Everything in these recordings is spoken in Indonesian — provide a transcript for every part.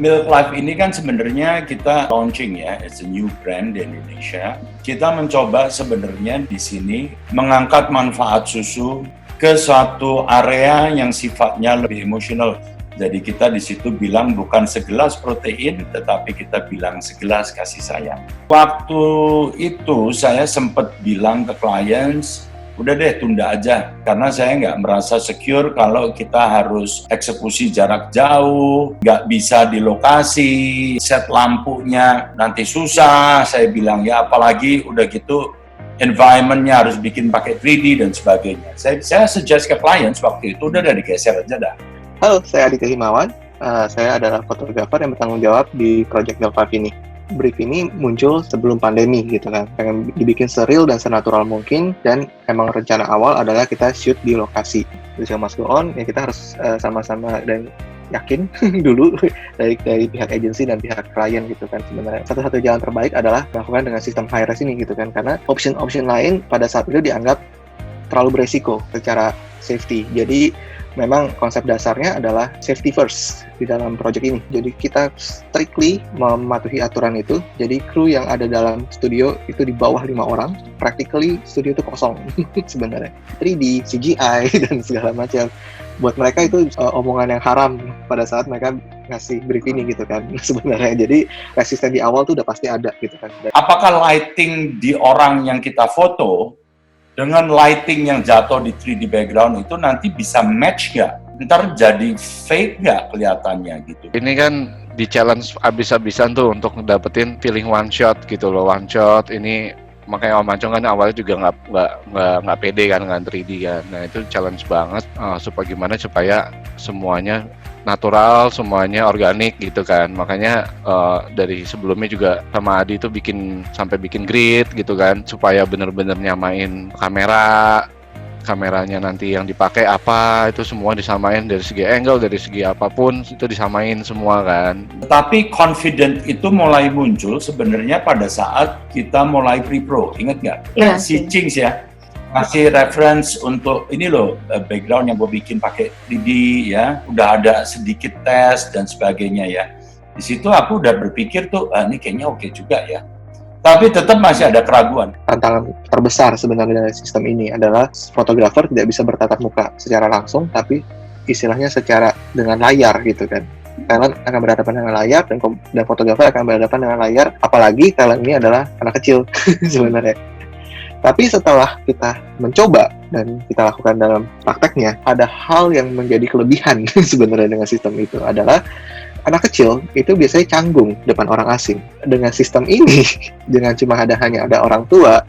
Milk Life ini kan sebenarnya kita launching ya, it's a new brand di Indonesia. Kita mencoba sebenarnya di sini mengangkat manfaat susu ke suatu area yang sifatnya lebih emosional. Jadi kita di situ bilang bukan segelas protein, tetapi kita bilang segelas kasih sayang. Waktu itu saya sempat bilang ke clients, udah deh tunda aja, karena saya nggak merasa secure kalau kita harus eksekusi jarak jauh, nggak bisa di lokasi, set lampunya nanti susah, saya bilang ya apalagi udah gitu environment-nya harus bikin pakai 3D dan sebagainya. Saya suggest ke clients waktu itu udah digeser aja dah. Halo, saya Aditya Himawan, saya adalah fotografer yang bertanggung jawab di Project Milk Life ini. Brief ini muncul sebelum pandemi gitu kan, pengen dibikin seril dan senatural mungkin, dan emang rencana awal adalah kita shoot di lokasi. The show must go on, ya kita harus sama-sama dan yakin dulu dari pihak agensi dan pihak klien gitu kan. Sebenarnya satu-satu jalan terbaik adalah melakukan dengan sistem high-res ini gitu kan, karena option lain pada saat itu dianggap terlalu beresiko secara safety. Jadi memang konsep dasarnya adalah safety first di dalam project ini. Jadi kita strictly mematuhi aturan itu. Jadi kru yang ada dalam studio itu di bawah 5 orang. Practically studio itu kosong sebenarnya. 3D, CGI, dan segala macam. Buat mereka itu omongan yang haram pada saat mereka ngasih brief ini gitu kan sebenarnya. Jadi resisten di awal tuh udah pasti ada gitu kan. Apakah lighting di orang yang kita foto dengan lighting yang jatuh di 3D background itu nanti bisa match nggak? Ntar jadi fake nggak kelihatannya gitu? Ini kan di challenge abis-abisan tuh untuk dapetin feeling one shot gitu loh, one shot. Ini makanya Om Ancong kan awalnya juga nggak pede kan dengan 3D kan. Nah itu challenge banget supaya semuanya natural, semuanya organik gitu kan. Makanya dari sebelumnya juga sama Adi tuh bikin grid gitu kan, supaya bener-bener nyamain kameranya nanti yang dipakai apa, itu semua disamain dari segi angle, dari segi apapun itu disamain semua kan. Tapi confident itu mulai muncul sebenarnya pada saat kita mulai pre-pro, inget nggak? Iya. Si Chings ya, ngasih reference untuk ini loh background yang gue bikin pakai 3D ya, udah ada sedikit tes dan sebagainya ya. Di situ aku udah berpikir tuh, ini kayaknya oke juga ya. Tapi tetap masih ada keraguan. Tantangan terbesar sebenarnya dari sistem ini adalah fotografer tidak bisa bertatap muka secara langsung, tapi istilahnya secara dengan layar gitu kan. Talent akan berhadapan dengan layar dan fotografer akan berhadapan dengan layar, apalagi talent ini adalah anak kecil sebenarnya. Tapi setelah kita mencoba dan kita lakukan dalam prakteknya, ada hal yang menjadi kelebihan sebenarnya dengan sistem itu adalah anak kecil itu biasanya canggung depan orang asing. Dengan sistem ini, dengan cuma hanya ada orang tua,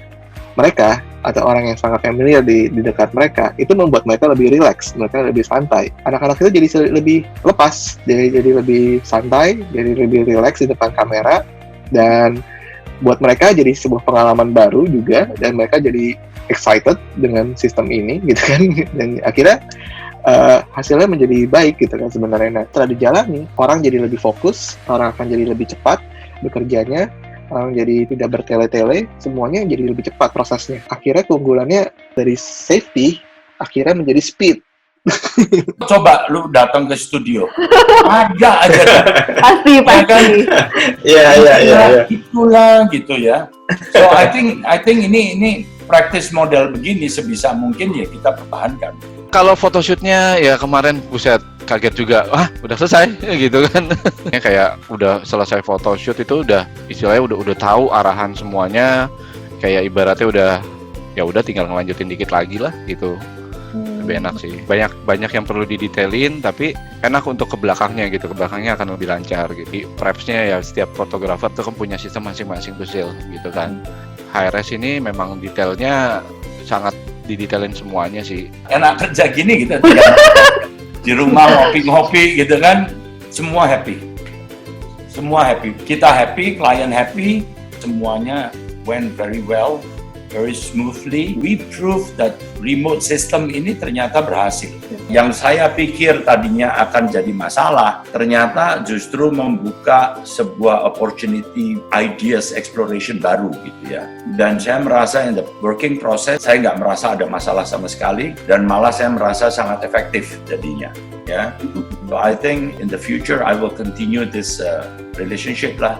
mereka atau orang yang sangat familiar di dekat mereka, itu membuat mereka lebih rileks, mereka lebih santai. Anak-anak itu jadi lebih lepas, jadi lebih santai, jadi lebih rileks di depan kamera, dan buat mereka jadi sebuah pengalaman baru juga, dan mereka jadi excited dengan sistem ini gitu kan, dan akhirnya hasilnya menjadi baik gitu kan sebenarnya. Nah, setelah dijalani, orang jadi lebih fokus, orang akan jadi lebih cepat bekerjanya, orang jadi tidak bertele-tele, semuanya jadi lebih cepat prosesnya. Akhirnya keunggulannya dari safety akhirnya menjadi speed. Coba lu datang ke studio, ada aja Pasti. Iya. Itulah gitu ya. So I think ini practice model begini sebisa mungkin ya kita pertahankan. Kalau photoshootnya ya kemarin buset kaget juga, udah selesai gitu kan. Kayak udah selesai photoshoot itu udah istilahnya udah tahu arahan semuanya, kayak ibaratnya udah tinggal ngelanjutin dikit lagi lah gitu. Lebih enak sih. Banyak yang perlu didetailin, tapi enak untuk ke belakangnya gitu. Ke belakangnya akan lebih lancar gitu. Prepsnya ya setiap fotografer tuh kan punya sistem masing-masing tuh gitu kan. High-res ini memang detailnya sangat didetailin semuanya sih. Enak kerja gini gitu. Di rumah ngopi-ngopi gitu kan, semua happy. Kita happy, klien happy, semuanya went very well, very smoothly. We proved that remote system ini ternyata berhasil. Yang saya pikir tadinya akan jadi masalah, ternyata justru membuka sebuah opportunity, ideas, exploration baru gitu ya. Dan saya merasa in the working process, saya nggak merasa ada masalah sama sekali, dan malah saya merasa sangat efektif jadinya. Ya. So I think in the future I will continue this relationship lah